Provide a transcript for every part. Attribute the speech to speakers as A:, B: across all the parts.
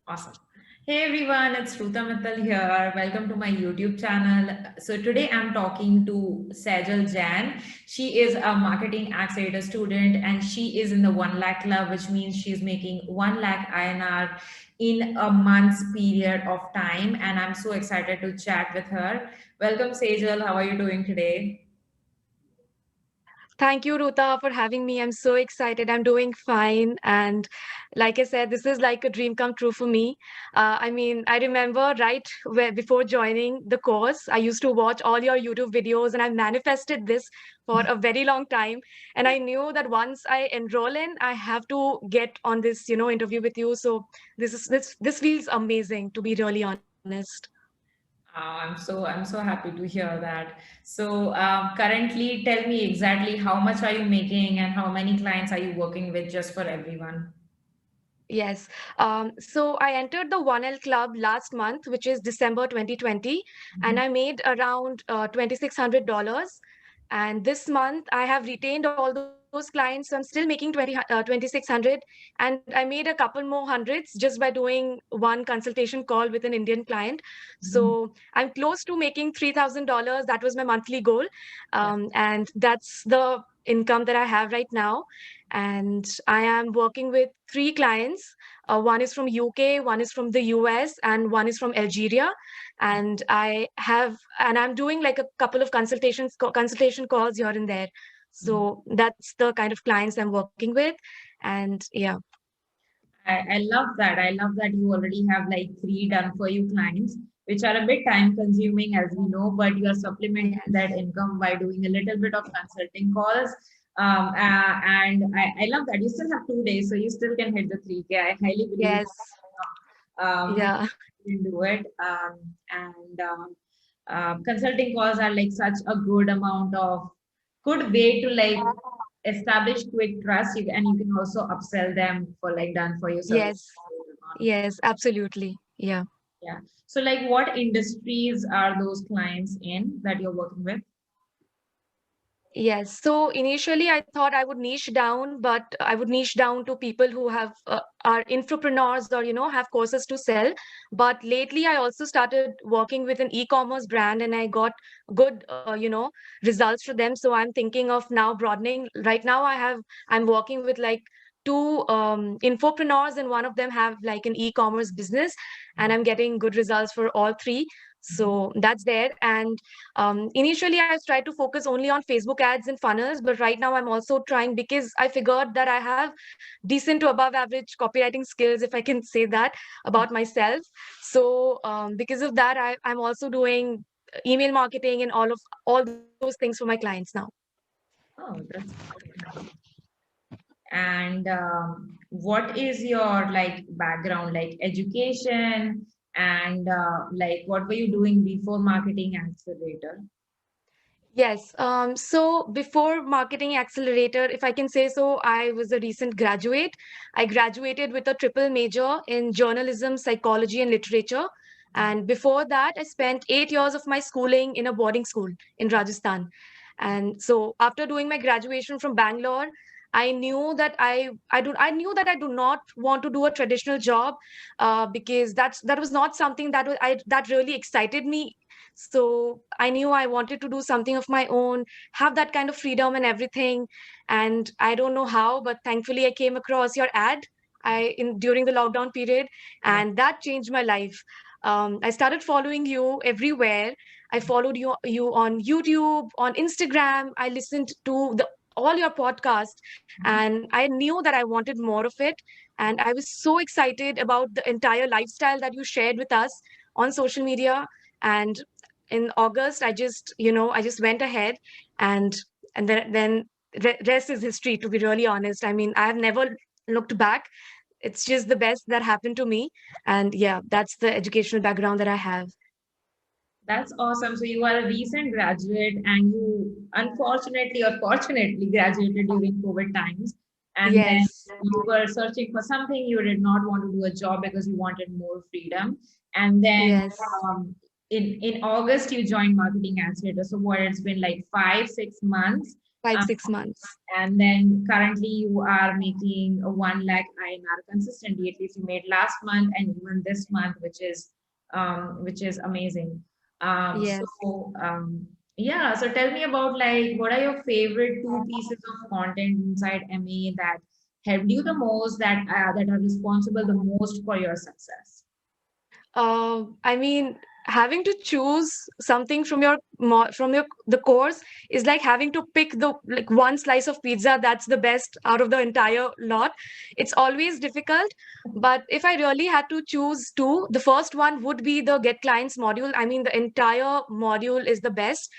A: Awesome. Hey everyone, it's Ruta Mittal here. Welcome to my YouTube channel. So today I'm talking to Sajal Jan. She is a marketing accelerator student and she is in the 1 lakh club, which means she's making 1 lakh INR in a month's period of time. And I'm so excited to chat with her. Welcome, Sajal. How are you doing today?
B: Thank you, Ruta, for having me. I'm so excited. I'm doing fine. And like I said, this is like a dream come true for me. I remember right where before joining the course, I used to watch all your YouTube videos and I manifested this for a very long time. And I knew that once I enroll in, I have to get on this, interview with you. So this feels amazing, to be really honest.
A: I'm so happy to hear that. So currently, tell me exactly how much are you making and how many clients are you working with, just for everyone.
B: Yes. So I entered the 1L Club last month, which is December 2020, and
A: Mhm.
B: I made around $2,600. And this month I have retained all those clients, so I'm still making 2,600. And I made a couple more hundreds just by doing one consultation call with an Indian client.
A: Mhm.
B: So I'm close to making $3,000. That was my monthly goal.
A: Yeah.
B: And that's the income that I have right now, and I am working with three clients. One is from UK, one is from the US, and one is from Algeria. And I'm doing like a couple of consultation calls here and there.
A: Mhm.
B: So that's the kind of clients I'm working with. And yeah.
A: I love that. I love that you already have like three done for you clients, which are a bit time consuming, as we know, but you are supplementing that
B: Yes.
A: income by doing a little bit of consulting calls. And I love that. You still have 2 days, so you still can hit the 3K. I highly believe
B: Yes. Yeah.
A: you can do it. Consulting calls are like such a good amount of good way to like establish quick trust, and you can also upsell them for like done for your service
B: Yes.
A: later on.
B: Yes. Absolutely. Yeah.
A: Yeah. So like what industries are those clients in that you're working with?
B: Yes. So initially, I thought I would niche down, but I would niche down to people who have are entrepreneurs or have courses to sell. But lately, I also started working with an e-commerce brand, and I got good results for them. So I'm thinking of now broadening. Right now, I'm working with like two infopreneurs, and one of them have like an e-commerce business, and I'm getting good results for all three. So that's there. And initially, I tried to focus only on Facebook ads and funnels, but right now I'm also trying because I figured that I have decent to above average copywriting skills, if I can say that about myself. So because of that, I'm also doing email marketing and all those things for my clients now.
A: Oh, that's awesome. And what is your like background, like education, and like what were you doing before Marketing Accelerator?
B: Yes. So before Marketing Accelerator, if I can say so, I was a recent graduate. I graduated with a triple major in journalism, psychology, and literature. And before that, I spent 8 years of my schooling in a boarding school in Rajasthan. And so after doing my graduation from Bangalore, I knew that I knew that I do not want to do a traditional job, because that was not something that really excited me. So I knew I wanted to do something of my own, have that kind of freedom and everything. And I don't know how, but thankfully I came across your ad I in during the lockdown period,
A: Yeah.
B: and that changed my life. I started following you everywhere. I followed you on YouTube, on Instagram. I listened to the all your podcasts, and I knew that I wanted more of it. And I was so excited about the entire lifestyle that you shared with us on social media. And in August, I just went ahead, and then rest is history. To be really honest, I mean, I have never looked back. It's just the best that happened to me, and yeah, that's the educational background that I have.
A: That's awesome. So you are a recent graduate and you unfortunately or fortunately graduated during COVID times. And then
B: Yes,
A: you were searching for something, you did not want to do a job because you wanted more freedom. And then
B: yes,
A: in August, you joined Marketing Accelerator. So what, it's been like 5, 6 months.
B: 5,
A: Um,
B: 6 months.
A: and then currently you are making a 1 lakh INR consistently. At least you made last month and even this month, which is amazing.
B: Yes.
A: Yeah. So tell me about like what are your favorite two pieces of content inside MA that helped you the most, that are responsible the most for your success?
B: I mean, having to choose something from your the course is like having to pick the like one slice of pizza that's the best out of the entire lot. It's always difficult, but if I really had to choose two, the first one would be the Get Clients module. I mean, the entire module is the best.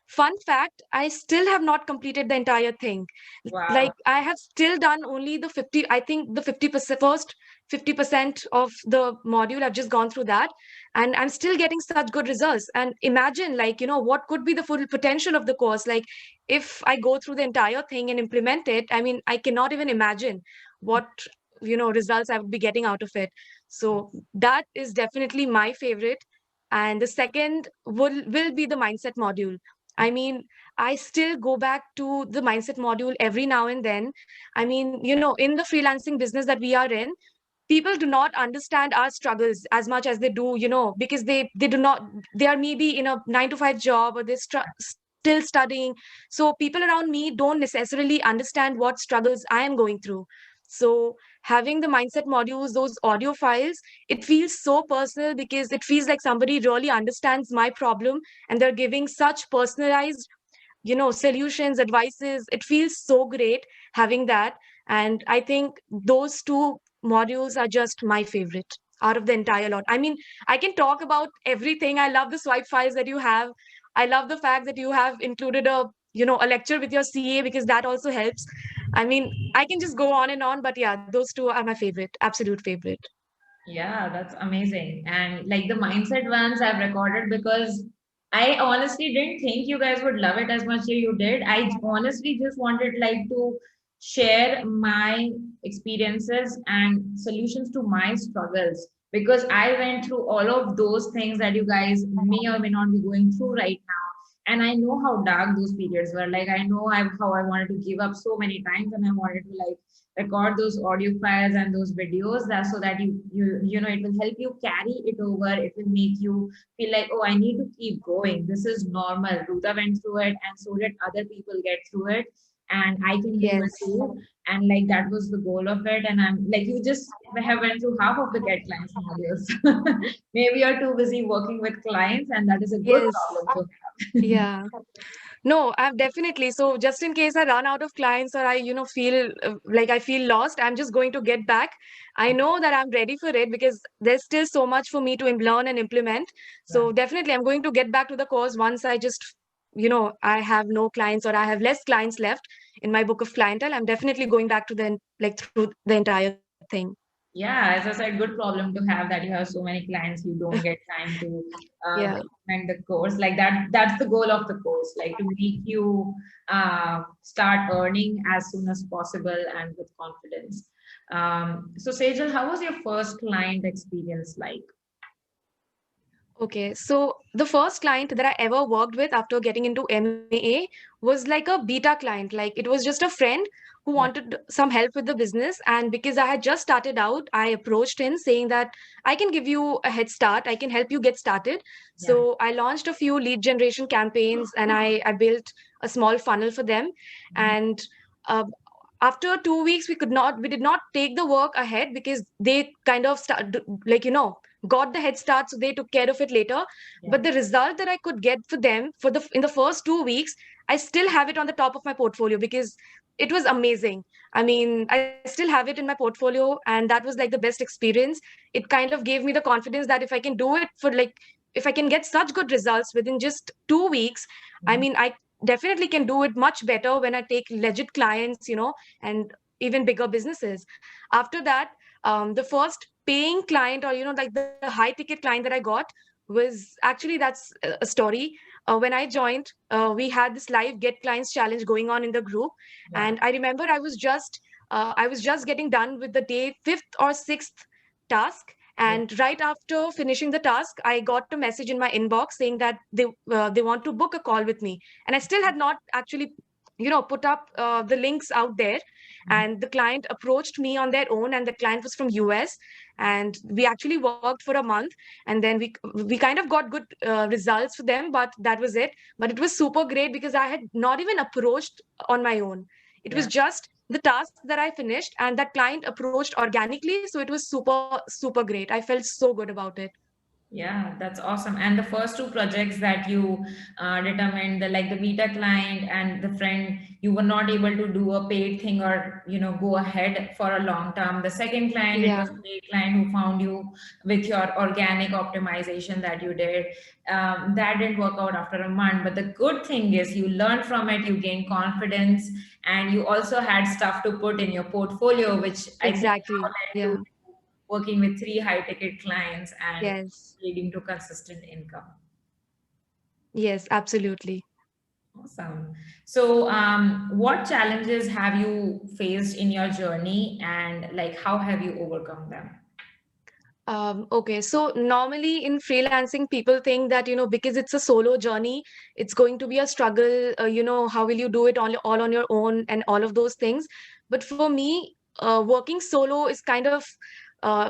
B: Fun fact, I still have not completed the entire thing.
A: Wow.
B: Like I have still done only the 50, I think the 50% first 50% of the module. I've just gone through that and I'm still getting such good results. And imagine, like, what could be the full potential of the course? Like, if I go through the entire thing and implement it, I mean, I cannot even imagine what, results I would be getting out of it. So that is definitely my favorite. And the second will be the mindset module. I mean, I still go back to the mindset module every now and then. I mean, in the freelancing business that we are in, people do not understand our struggles as much as they do, because they do not, they are maybe in a 9 to 5 job, or they're still studying. So people around me don't necessarily understand what struggles I am going through. So having the mindset modules, those audio files, it feels so personal because it feels like somebody really understands my problem, and they're giving such personalized, solutions, advices. It feels so great having that. And I think those two modules are just my favorite out of the entire lot. I mean, I can talk about everything. I love the swipe files that you have. I love the fact that you have included a lecture with your CA, because that also helps. I mean, I can just go on and on, but yeah, those two are my favorite, absolute favorite.
A: Yeah, that's amazing. And like the mindset ones I've recorded because I honestly didn't think you guys would love it as much as you did. I honestly just wanted like to share my experiences and solutions to my struggles because I went through all of those things that you guys may or may not be going through right now. And I know how dark those periods were. Like I know how I wanted to give up so many times and I wanted to like record those audio files and those videos that so that you know it will help you carry it over. It will make you feel like, oh, I need to keep going. This is normal. Ruta went through it and so did other people get through it, and I can do it
B: Yes.
A: too. And like that was the goal of it. And I'm like, you just have went through half of the Get Clients modules. Maybe you're too busy working with clients, and that is a good
B: Yes.
A: problem to have.
B: Yeah. No, I've definitely. So just in case I run out of clients, or I, feel like I feel lost, I'm just going to get back. I know that I'm ready for it because there's still so much for me to learn and implement.
A: Yeah.
B: So definitely I'm going to get back to the course once I just, I have no clients, or I have less clients left in my book of clientele. I'm definitely going back to the, like, through the entire thing.
A: Yeah, as I said, good problem to have that you have so many clients, you don't get time to
B: Yeah.
A: implement the course. Like that's the goal of the course, like to make you start earning as soon as possible and with confidence. So Sejal, how was your first client experience like?
B: Okay, so the first client that I ever worked with after getting into MAA was like a beta client. Like, it was just a friend who
A: Yeah,
B: wanted some help with the business. And because I had just started out, I approached him saying that I can give you a head start, I can help you get started.
A: yeah,
B: So I launched a few lead generation campaigns, and I built a small funnel for them.
A: mhm,
B: And uh, after 2 weeks, we did not take the work ahead because they kind of like, got the head start, so they took care of it later.
A: yeah,
B: But the result that I could get for them in the first 2 weeks, I still have it on the top of my portfolio because it was amazing. I mean, I still have it in my portfolio, and that was like the best experience. It kind of gave me the confidence that if I can do it for like, if I can get such good results within just 2 weeks, I
A: mhm,
B: mean, I definitely can do it much better when I take legit clients, and even bigger businesses. After that, the first paying client, or like the high ticket client that I got, was actually, that's a story. When I joined, we had this live Get Clients challenge going on in the group.
A: yeah,
B: And I remember I was just getting done with the day fifth or sixth task.
A: yeah,
B: And right after finishing the task, I got a message in my inbox saying that they want to book a call with me. And I still had not actually, put up the links out there, and the client approached me on their own, and the client was from US, and we actually worked for a month, and then we kind of got good results for them, but that was it. But it was super great because I had not even approached on my own. It was
A: Yeah.
B: just the task that I finished, and that client approached organically, so it was super great. I felt so good about it.
A: Yeah, that's awesome. And the first two projects that you determined, the like the beta client and the friend, you were not able to do a paid thing or go ahead for a long term. The second client, it
B: Yeah,
A: was a paid client who found you with your organic optimization that you did. That didn't work out after a month. But the good thing is you learned from it, you gained confidence, and you also had stuff to put in your portfolio, which I think now
B: exactly.
A: led
B: Yeah.
A: to working with three high ticket clients and
B: Yes.
A: leading to consistent income.
B: Yes, absolutely.
A: Awesome. So, what challenges have you faced in your journey, and like how have you overcome them?
B: Okay, so normally in freelancing, people think that, because it's a solo journey, it's going to be a struggle. How will you do it all on your own and all of those things. But for me, working solo is kind of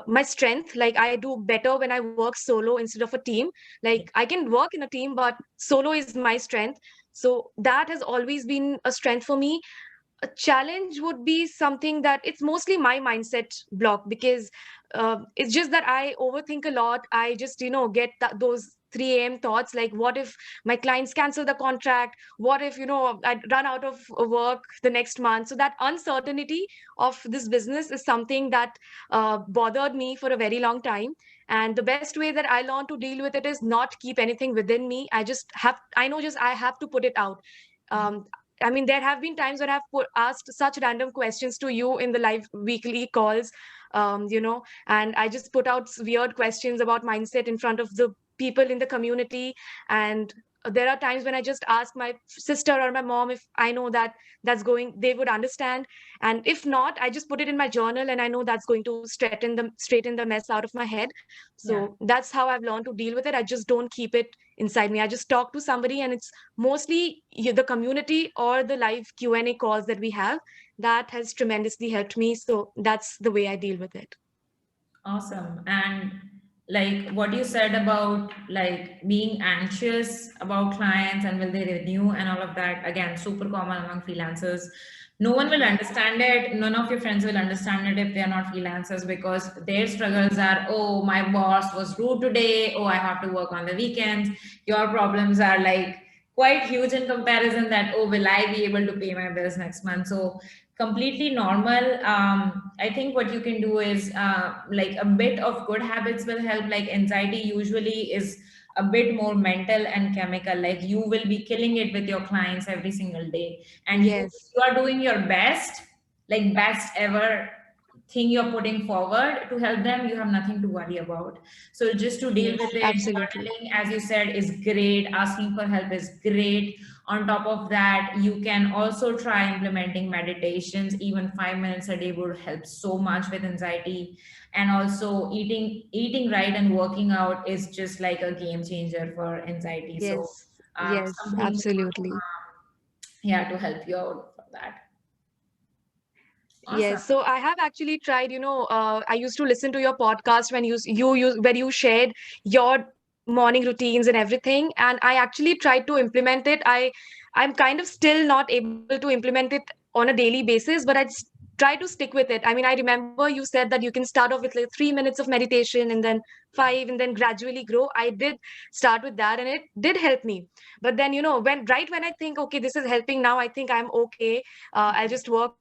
B: my strength. Like, I do better when I work solo instead of a team.
A: Yeah.
B: Like, I can work in a team, but solo is my strength. So that has always been a strength for me. A challenge would be something that it's mostly my mindset block, because it's just that I overthink a lot. I just get those 3 a.m. thoughts, like what if my clients cancel the contract, what if I run out of work the next month. So that uncertainty of this business is something that bothered me for a very long time. And the best way that I learned to deal with it is not keep anything within me. I know, just I have to put it out. um, I mean, there have been times when asked such random questions to you in the live weekly calls, and I just put out weird questions about mindset in front of the people in the community. And there are times when I just ask my sister or my mom if I know that they would understand. And if not, I just put it in my journal, and I know that's going to straighten the mess out of my head.
A: Yeah.
B: So that's how I've learned to deal with it. I just don't keep it inside me. I just talk to somebody, and it's mostly the community or the live Q&A calls that we have that has tremendously helped me. So that's the way I deal with it.
A: Awesome. And like what you said about like being anxious about clients and will they renew and all of that, again, super common among freelancers. No one will understand it. None of your friends will understand it if they are not freelancers, because their struggles are, oh, my boss was rude today. Oh, I have to work on the weekends. Your problems are like quite huge in comparison that, oh, will I be able to pay my bills next month? So completely normal. I think what you can do is like a bit of good habits will help. Like anxiety usually is a bit more mental and chemical. Like you will be killing it with your clients every single day, and
B: Yes,
A: you are doing your best, like best ever thing you're putting forward to help them. You have nothing to worry about. So just to deal with
B: yes,
A: it,
B: absolutely.
A: journaling, as you said, is great. Asking for help is great. On top of that, you can also try implementing meditations. Even 5 minutes a day would help so much with anxiety. And also eating right and working out is just like a game changer for anxiety. So
B: Yes, yes,
A: something
B: absolutely.
A: yeah, to help you out for that. Awesome.
B: Yes, so I have actually tried, I used to listen to your podcast when where you shared your morning routines and everything, and I actually tried to implement it. I'm kind of still not able to implement it on a daily basis, but try to stick with it. I mean, I remember you said that you can start off with like 3 minutes of meditation and then five and then gradually grow. I did start with that and it did help me. But then, when I think, okay, this is helping now, I think I'm okay. I'll just work on it.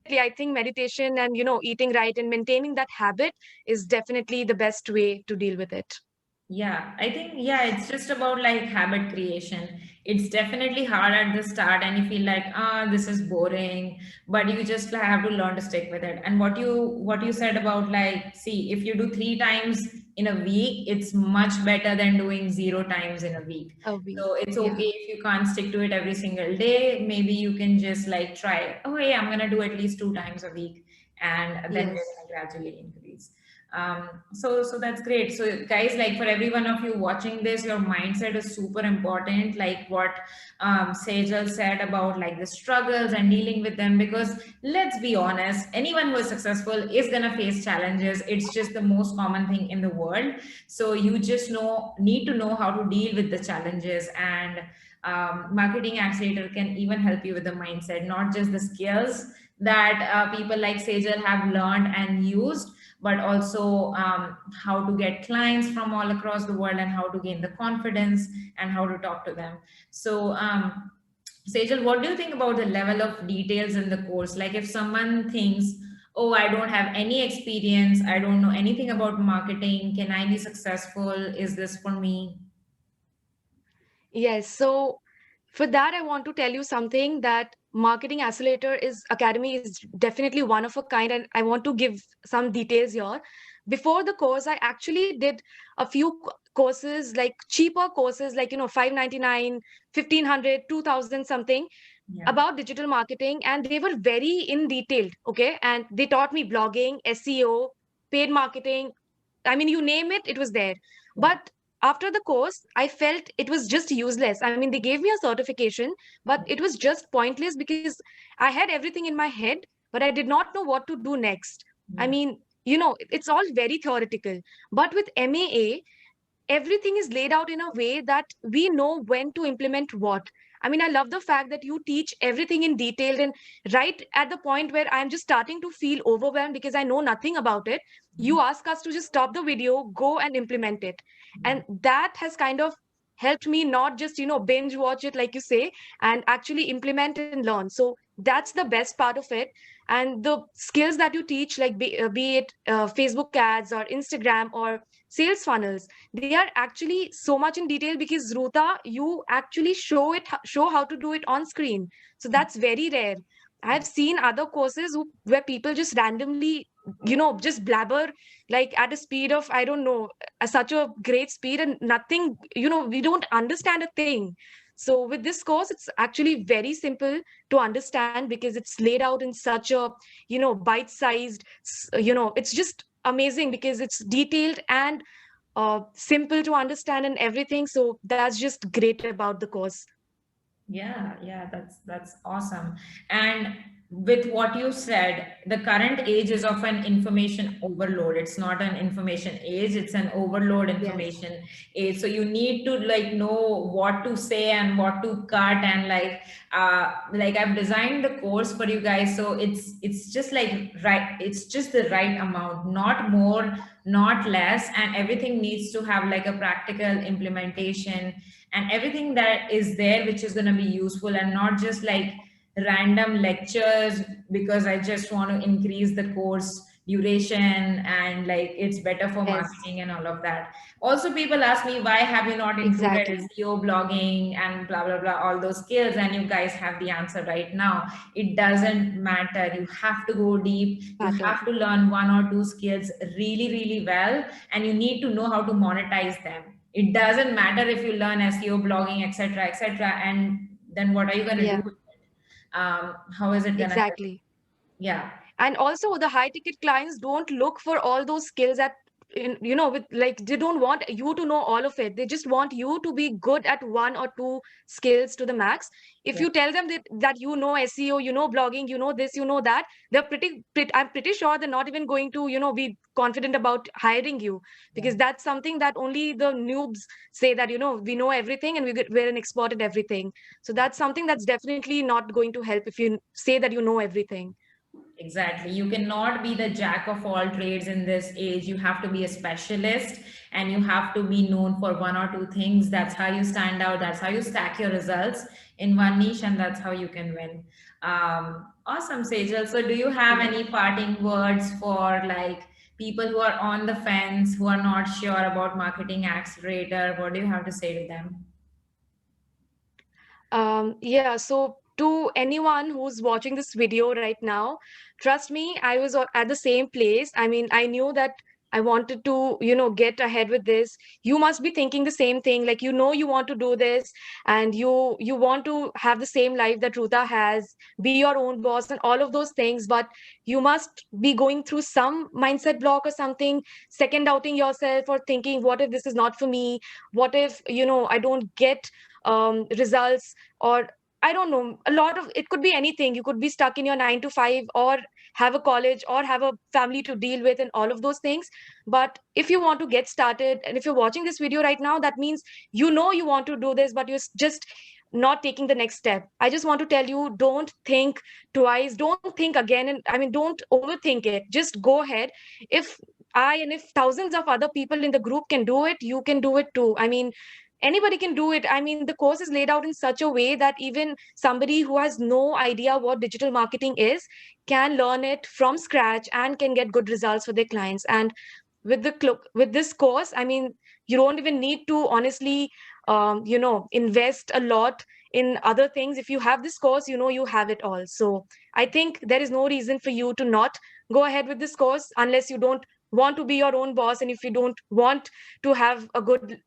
B: Definitely, I think meditation and eating right and maintaining that habit is definitely the best way to deal with it.
A: Yeah, I think, yeah, it's just about like habit creation. It's definitely hard at the start and you feel like, this is boring, but you just have to learn to stick with it. And what you said about like, see, if you do 3 times in a week, it's much better than doing 0 times in a week.
B: A week.
A: So it's
B: Yeah.
A: okay if you can't stick to it every single day. Maybe you can just like try, oh, hey, I'm gonna do at least 2 times a week, and then we're
B: Yes.
A: gonna gradually increase. So that's great. So guys, like for every one of you watching this, your mindset is super important, like what Sejal said about like the struggles and dealing with them, because let's be honest, anyone who is successful is going to face challenges. It's just the most common thing in the world. So you just need to know how to deal with the challenges. And Marketing Accelerator can even help you with the mindset, not just the skills that people like Sejal have learned and used, but also how to get clients from all across the world and how to gain the confidence and how to talk to them. So, Sejal, what do you think about the level of details in the course? Like if someone thinks, oh, I don't have any experience, I don't know anything about marketing, can I be successful? Is this for me?
B: Yes. So for that, I want to tell you something that Marketing Accelerator is Academy is definitely one of a kind, and I want to give some details here. Before the course, I actually did a few courses, like cheaper courses, like 599, 1500, 2000 something
A: Yeah.
B: about digital marketing, and they were very in detailed. Okay, and they taught me blogging, SEO, paid marketing. I mean, you name it, it was there.
A: Yeah.
B: But after the course, I felt it was just useless. I mean, they gave me a certification, but it was just pointless because I had everything in my head, but I did not know what to do next. I
A: Yeah.
B: mean, it's all very theoretical. But with MAA, everything is laid out in a way that we know when to implement what. I mean, I love the fact that you teach everything in detail, and right at the point where I'm just starting to feel overwhelmed because I know nothing about it, you ask us to just stop the video, go and implement it.
A: Yeah.
B: And that has kind of helped me not just, binge watch it, like you say, and actually implement and learn. So that's the best part of it. And the skills that you teach, like be it Facebook ads or Instagram or sales funnels, they are actually so much in detail because Ruta, you actually show how to do it on screen. So that's very rare. I've seen other courses where people just randomly, just blabber like at a speed of, I don't know, such a great speed, and nothing, we don't understand a thing. So with this course, it's actually very simple to understand because it's laid out in such a, bite-sized, it's just amazing because it's detailed and simple to understand and everything. So that's just great about the course.
A: Yeah, that's awesome. And with what you said, the current age is of an information overload. It's not an information age, it's an overload
B: Yes.
A: information age. So you need to like know what to say and what to cut, and like I've designed the course for you guys. So it's just like right, it's just the right amount, not more, not less, and everything needs to have like a practical implementation and everything that is there which is going to be useful, and not just like random lectures because I just want to increase the course duration and like it's better for
B: Yes,
A: marketing and all of that. Also people ask me, why have you not included
B: exactly.
A: SEO, blogging and blah blah blah, all those skills, and you guys have the answer right now. It doesn't matter, you have to go deep, you
B: Matter.
A: have to learn one or two skills really really well, and you need to know how to monetize them. It doesn't matter if you learn SEO, blogging, etc., etc., and then what are you going to do
B: Yeah,
A: with it? How is it going to help?
B: exactly.
A: Yeah,
B: And also the high ticket clients don't look for all those skills at with, like, they don't want you to know all of it. They just want you to be good at one or two skills to the max. If
A: yeah,
B: you tell them that SEO, blogging, this, that, they're I'm pretty sure they're not even going to be confident about hiring you,
A: yeah.
B: because that's something that only the noobs say, that we know everything and we're an expert at everything. So that's something that's definitely not going to help if you say that you know everything.
A: Exactly. You cannot be the jack of all trades in this age. You have to be a specialist and you have to be known for one or two things. That's how you stand out. That's how you stack your results in one niche, and that's how you can win. Awesome, Sejal. So, do you have
B: Yeah.
A: any parting words for like people who are on the fence, who are not sure about Marketing Accelerator? What do you have to say to them?
B: Yeah, so to anyone who's watching this video right now, trust me, I was at the same place. I mean, I knew that I wanted to, get ahead with this. You must be thinking the same thing. Like, you want to do this, and you want to have the same life that Ruta has, be your own boss and all of those things. But you must be going through some mindset block or something, second doubting yourself or thinking, what if this is not for me? What if, I don't get results? Or I don't know, a lot of it could be anything. You could be stuck in your 9 to 5, or have a college, or have a family to deal with, and all of those things. But if you want to get started, and if you're watching this video right now, that means you want to do this, but you're just not taking the next step. I just want to tell you, don't think twice, don't think again, and I mean, don't overthink it. Just go ahead. If I and if thousands of other people in the group can do it, you can do it too. I mean, anybody can do it. I mean, the course is laid out in such a way that even somebody who has no idea what digital marketing is can learn it from scratch and can get good results for their clients. And with this course, I mean, you don't even need to honestly invest a lot in other things. If you have this course, you have it all. So I think there is no reason for you to not go ahead with this course, unless you don't want to be your own boss, and if you don't want to have a good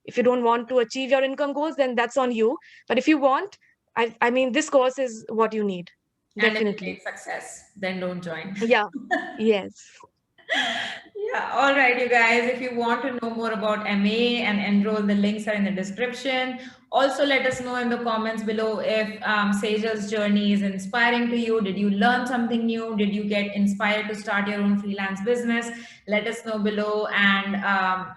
B: if you don't want to achieve your income goals, then that's on you. But if you want, I mean, this course is what you need.
A: And if you
B: Definitely.
A: hate success, then don't join.
B: Yeah. Yes.
A: Yeah, all right, you guys. If you want to know more about MA and enroll, the links are in the description. Also, let us know in the comments below if Sejal's journey is inspiring to you. Did you learn something new? Did you get inspired to start your own freelance business? Let us know below. And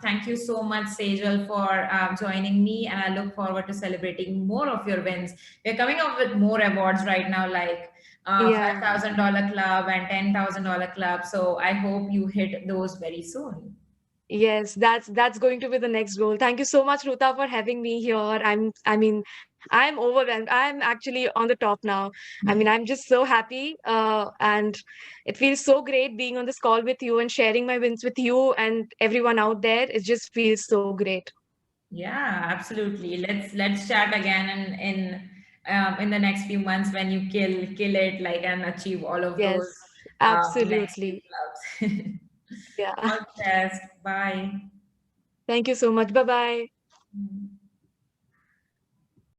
A: thank you so much, Sejal, for joining me. And I look forward to celebrating more of your wins. We're coming up with more awards right now, like
B: Yeah.
A: $5,000 club and $10,000 club. So I hope you hit those very soon.
B: Yes, that's going to be the next goal. Thank you so much, Ruta, for having me here. I'm overwhelmed. I'm actually on the top now. I mean, I'm just so happy. And it feels so great being on this call with you and sharing my wins with you and everyone out there. It just feels so great.
A: Yeah, absolutely. Let's chat again in the next few months when you kill it like and achieve all of those
B: Yes,
A: next few
B: absolutely.
A: clubs.
B: Yeah.
A: All the best. Bye.
B: Thank you so much. Bye bye.
A: Mm.